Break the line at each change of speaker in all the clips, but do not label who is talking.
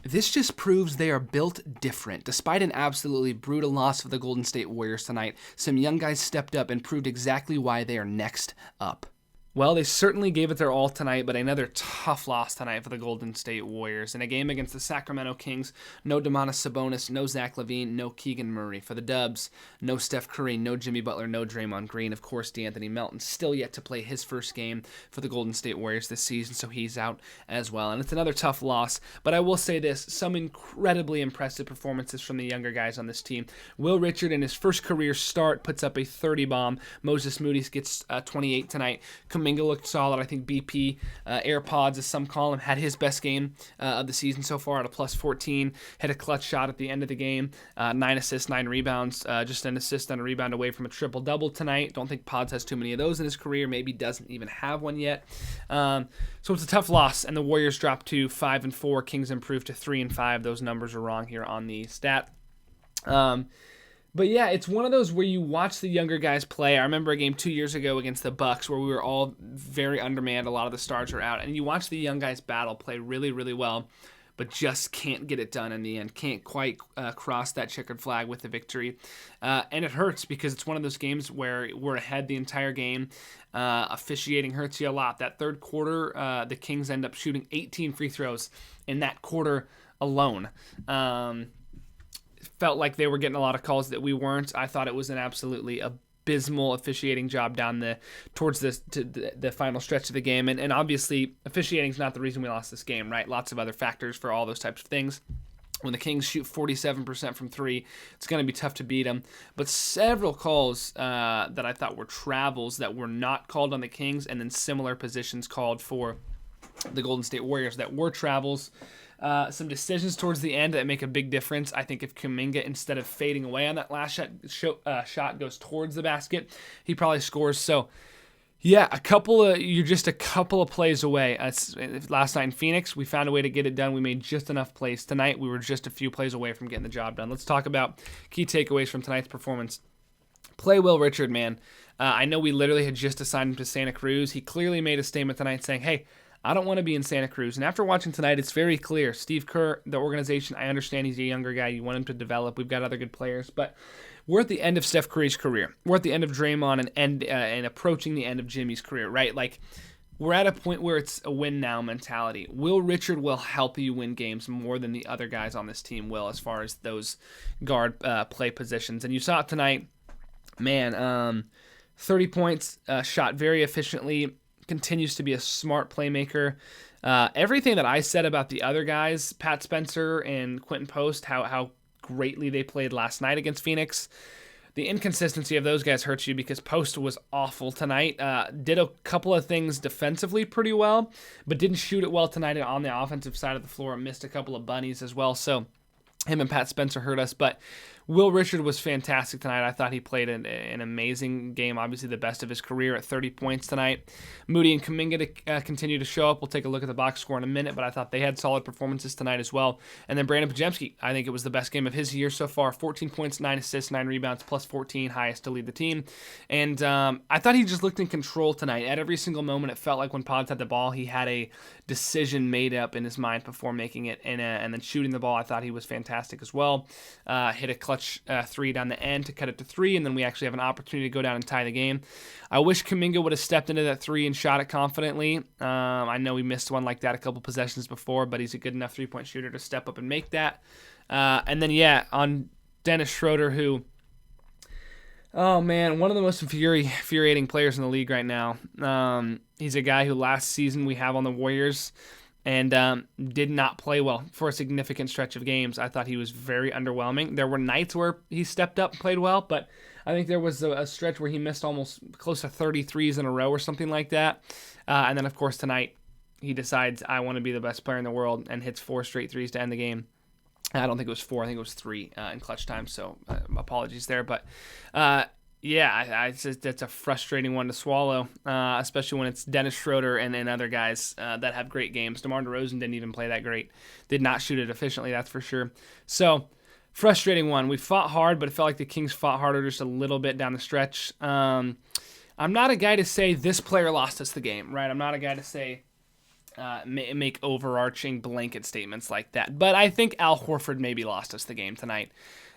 This just proves they are built different. Despite an absolutely brutal loss for the Golden State Warriors tonight, some young guys stepped up and proved exactly why they are next up. Well, they certainly gave it their all tonight, but another tough loss tonight for the Golden State Warriors. In a game against the Sacramento Kings, no Domantas Sabonis, no Zach LaVine, no Keegan Murray. For the Dubs, no Steph Curry, no Jimmy Butler, no Draymond Green. Of course, DeAnthony Melton still yet to play his first game for the Golden State Warriors this season, so he's out as well. And it's another tough loss, but I will say this, some incredibly impressive performances from the younger guys on this team. Will Richard, in his first career start, puts up a 30 bomb. Moses Moody gets 28 tonight. Kuminga looked solid. I think BP, AirPods as some call him, had his best game of the season so far at a plus 14. Had a clutch shot at the end of the game. 9 assists, 9 rebounds. Just an assist and a rebound away from a triple-double tonight. Don't think Pods has too many of those in his career. Maybe doesn't even have one yet. So it's a tough loss, and the Warriors dropped to 5-4. Kings improved to 3-5. Those numbers are wrong here on the stat. But yeah, it's one of those where you watch the younger guys play. I remember a game 2 years ago against the Bucks where we were all very undermanned. A lot of the stars are out. And you watch the young guys battle, play really, really well, but just can't get it done in the end. Can't quite cross that checkered flag with the victory. And it hurts because it's one of those games where we're ahead the entire game. Officiating hurts you a lot. That third quarter, the Kings end up shooting 18 free throws in that quarter alone. Felt like they were getting a lot of calls that we weren't. I thought it was an absolutely abysmal officiating job down towards the final stretch of the game. And obviously, officiating is not the reason we lost this game, right? Lots of other factors for all those types of things. When the Kings shoot 47% from three, it's going to be tough to beat them. But several calls that I thought were travels that were not called on the Kings, and then similar positions called for the Golden State Warriors that were travels. Some decisions towards the end that make a big difference. I think if Kuminga, instead of fading away on that last shot goes towards the basket, he probably scores. So, yeah, you're just a couple of plays away. Last night in Phoenix, we found a way to get it done. We made just enough plays. Tonight, we were just a few plays away from getting the job done. Let's talk about key takeaways from tonight's performance. Play Will Richard, man. I know we literally had just assigned him to Santa Cruz. He clearly made a statement tonight saying, hey, I don't want to be in Santa Cruz. And after watching tonight, it's very clear. Steve Kerr, the organization, I understand he's a younger guy. You want him to develop. We've got other good players. But we're at the end of Steph Curry's career. We're at the end of Draymond and approaching the end of Jimmy's career, right? Like, we're at a point where it's a win-now mentality. Will Richard will help you win games more than the other guys on this team will as far as those guard play positions. And you saw it tonight. Man, 30 points, shot very efficiently, continues to be a smart playmaker. Everything that I said about the other guys, Pat Spencer and Quinten Post, how greatly they played last night against Phoenix, the inconsistency of those guys hurts you because Post was awful tonight. Did a couple of things defensively pretty well, but didn't shoot it well tonight on the offensive side of the floor. Missed a couple of bunnies as well. So him and Pat Spencer hurt us, but Will Richard was fantastic tonight. I thought he played an amazing game, obviously the best of his career at 30 points tonight. Moody and Kuminga continue to show up. We'll take a look at the box score in a minute, but I thought they had solid performances tonight as well. And then Brandin Podziemski, I think it was the best game of his year so far. 14 points, 9 assists, 9 rebounds, plus 14, highest to lead the team. And I thought he just looked in control tonight. At every single moment, it felt like when Pods had the ball, he had a decision made up in his mind before making it. And then shooting the ball, I thought he was fantastic as well. Hit a clutch three down the end to cut it to 3, and then we actually have an opportunity to go down and tie the game. I wish Kuminga would have stepped into that 3 and shot it confidently. I know we missed one like that a couple possessions before, but he's a good enough three-point shooter to step up and make that. And then, on Dennis Schroeder, who, oh man, one of the most infuriating players in the league right now. He's a guy who last season we have on the Warriors and did not play well for a significant stretch of games. I thought he was very underwhelming. There were nights where he stepped up and played well, but I think there was a stretch where he missed almost close to 33s in a row or something like that. And then, of course, tonight he decides, I want to be the best player in the world, and hits 4 straight threes to end the game. I don't think it was 4. I think it was 3 in clutch time, so apologies there. But that's a frustrating one to swallow, especially when it's Dennis Schroeder and other guys that have great games. DeMar DeRozan didn't even play that great. Did not shoot it efficiently, that's for sure. So, frustrating one. We fought hard, but it felt like the Kings fought harder just a little bit down the stretch. I'm not a guy to say this player lost us the game, right? I'm not a guy to say make overarching blanket statements like that. But I think Al Horford maybe lost us the game tonight.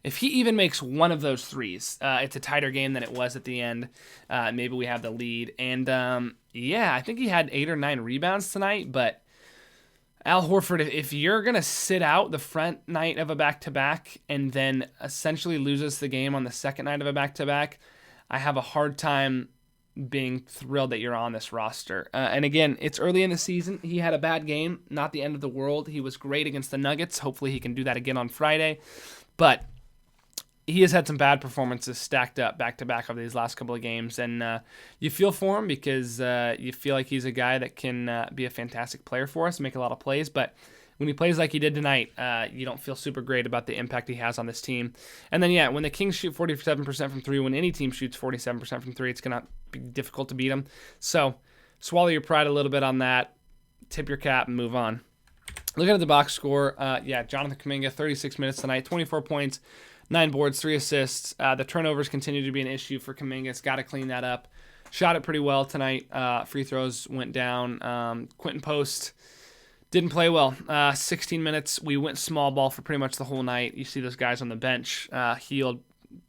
If he even makes one of those threes, it's a tighter game than it was at the end. Maybe we have the lead. And I think he had 8 or 9 rebounds tonight. But Al Horford, if you're going to sit out the front night of a back-to-back and then essentially loses the game on the second night of a back-to-back, I have a hard time being thrilled that you're on this roster. And again, it's early in the season. He had a bad game, not the end of the world. He was great against the Nuggets. Hopefully he can do that again on Friday. But he has had some bad performances stacked up back-to-back over these last couple of games. And you feel for him because you feel like he's a guy that can be a fantastic player for us, make a lot of plays. But when he plays like he did tonight, you don't feel super great about the impact he has on this team. And then, when the Kings shoot 47% from 3, when any team shoots 47% from 3, it's going to be difficult to beat them. So swallow your pride a little bit on that, tip your cap, and move on. Looking at the box score, Jonathan Kuminga, 36 minutes tonight, 24 points, 9 boards, 3 assists. The turnovers continue to be an issue for Kuminga. It's got to clean that up. Shot it pretty well tonight. Free throws went down. Quinten Post didn't play well. 16 minutes. We went small ball for pretty much the whole night. You see those guys on the bench. Hield,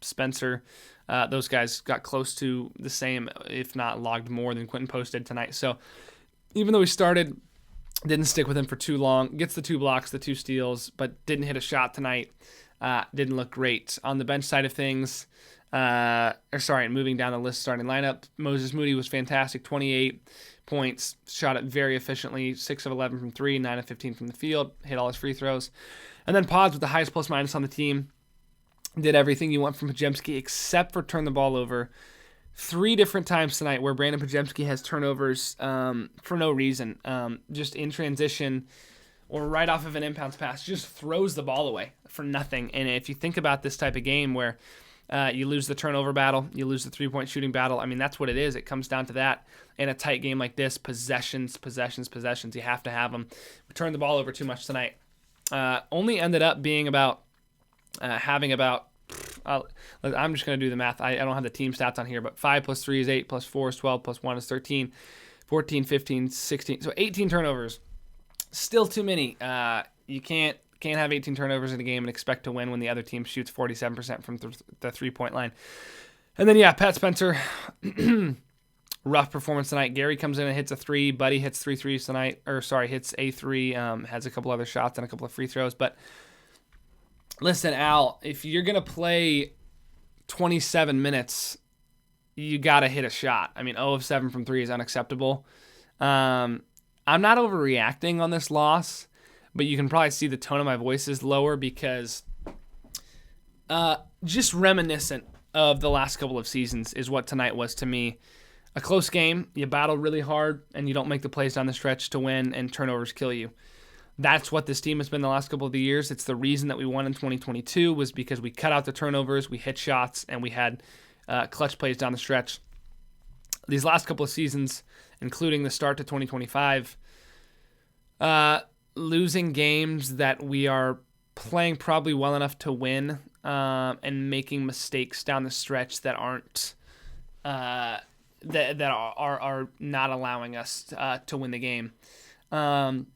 Spencer, those guys got close to the same, if not logged more than Quinten Post did tonight. So even though we started, didn't stick with him for too long. Gets the 2 blocks, the 2 steals, but didn't hit a shot tonight. Didn't look great. On the bench side of things, moving down the list starting lineup, Moody was fantastic, 28 points, shot it very efficiently, 6 of 11 from 3, 9 of 15 from the field, hit all his free throws. And then Pods with the highest plus-minus on the team, did everything you want from Podziemski except for turn the ball over 3 different times tonight where Brandin Podziemski has turnovers for no reason, just in transition or right off of an inbounds pass, just throws the ball away for nothing. And if you think about this type of game where you lose the turnover battle, you lose the 3-point shooting battle, I mean, that's what it is. It comes down to that. In a tight game like this, possessions. You have to have them. We turned the ball over too much tonight. Only ended up being I'm just going to do the math. I don't have the team stats on here, but 5 plus 3 is 8, plus 4 is 12, plus 1 is 13, 14, 15, 16. So 18 turnovers. Still too many. You can't have 18 turnovers in a game and expect to win when the other team shoots 47% from the 3-point line. And then, Pat Spencer, rough performance tonight. Gary comes in and hits a 3. Buddy hits 3 threes tonight. Hits a 3. Has a couple other shots and a couple of free throws. But listen, Al, if you're going to play 27 minutes, you got to hit a shot. I mean, 0 of 7 from 3 is unacceptable. I'm not overreacting on this loss, but you can probably see the tone of my voice is lower because just reminiscent of the last couple of seasons is what tonight was to me. A close game, you battle really hard, and you don't make the plays down the stretch to win, and turnovers kill you. That's what this team has been the last couple of the years. It's the reason that we won in 2022 was because we cut out the turnovers, we hit shots, and we had clutch plays down the stretch. These last couple of seasons, including the start to 2025, losing games that we are playing probably well enough to win, and making mistakes down the stretch that aren't that are not allowing us to win the game. And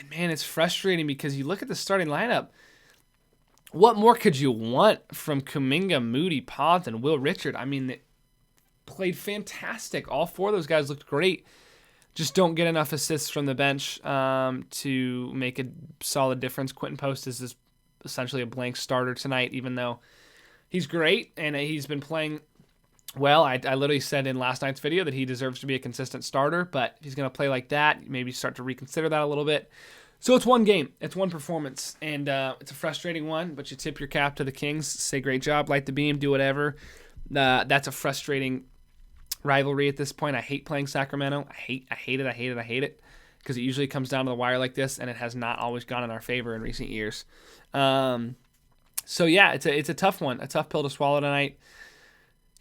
man, it's frustrating because you look at the starting lineup. What more could you want from Kuminga, Moody, Pods, and Will Richard? I mean, they played fantastic. All 4 of those guys looked great. Just don't get enough assists from the bench to make a solid difference. Quinten Post is essentially a blank starter tonight, even though he's great and he's been playing well. I literally said in last night's video that he deserves to be a consistent starter, but if he's going to play like that, maybe start to reconsider that a little bit. So it's one game. It's one performance, and it's a frustrating one, but you tip your cap to the Kings, say great job, light the beam, do whatever. That's a frustrating rivalry at this point. I hate playing Sacramento. I hate it because it usually comes down to the wire like this, and it has not always gone in our favor in recent years. So yeah, it's a tough one, a tough pill to swallow tonight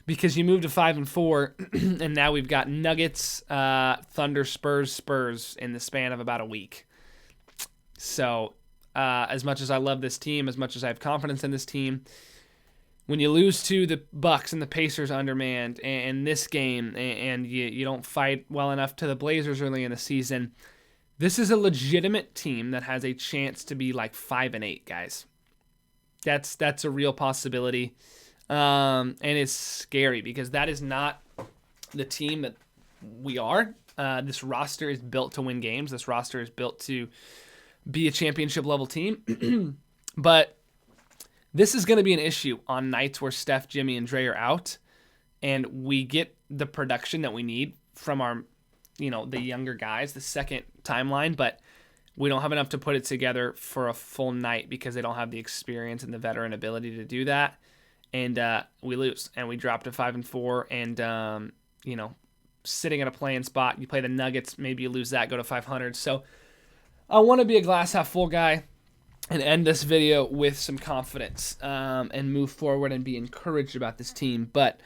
because you moved to 5-4, and now we've got Nuggets, Thunder, Spurs in the span of about a week. So as much as I love this team, as much as I have confidence in this team, when you lose to the Bucks and the Pacers undermanned in this game, and you don't fight well enough to the Blazers early in the season, This is a legitimate team that has a chance to be like 5-8, guys. That's a real possibility. And it's scary because that is not the team that we are. This roster is built to win games. This roster is built to be a championship level team. But this is going to be an issue on nights where Steph, Jimmy, and Dre are out, and we get the production that we need from our, the younger guys, the second timeline, but we don't have enough to put it together for a full night because they don't have the experience and the veteran ability to do that. And we lose, and we drop to 5-4, and sitting at a playing spot. You play the Nuggets, maybe you lose that, go to 500. So I want to be a glass half full guy and end this video with some confidence and move forward and be encouraged about this team. But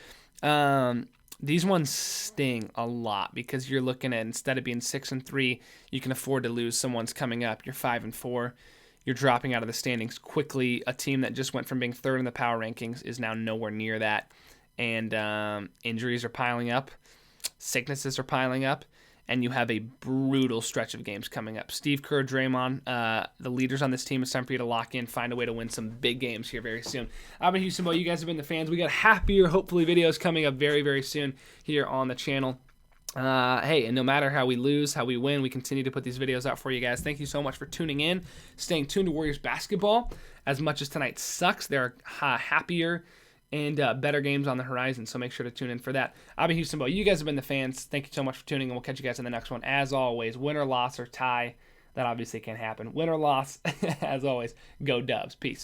these ones sting a lot because you're looking at, instead of being 6-3, you can afford to lose. Someone's coming up. You're 5-4. You're dropping out of the standings quickly. A team that just went from being third in the power rankings is now nowhere near that. And injuries are piling up. Sicknesses are piling up. And you have a brutal stretch of games coming up. Steve Kerr, Draymond, the leaders on this team, it's time for you to lock in, find a way to win some big games here very soon. I've been Houston Bo. You guys have been the fans. We got happier, hopefully, videos coming up very, very soon here on the channel. Hey, and no matter how we lose, how we win, we continue to put these videos out for you guys. Thank you so much for tuning in, staying tuned to Warriors basketball. As much as tonight sucks, there are happier and better games on the horizon, so make sure to tune in for that. I've been Houston Bo. You guys have been the fans. Thank you so much for tuning in. We'll catch you guys in the next one. As always, win or loss or tie, that obviously can't happen. Win or loss, as always, go Dubs. Peace.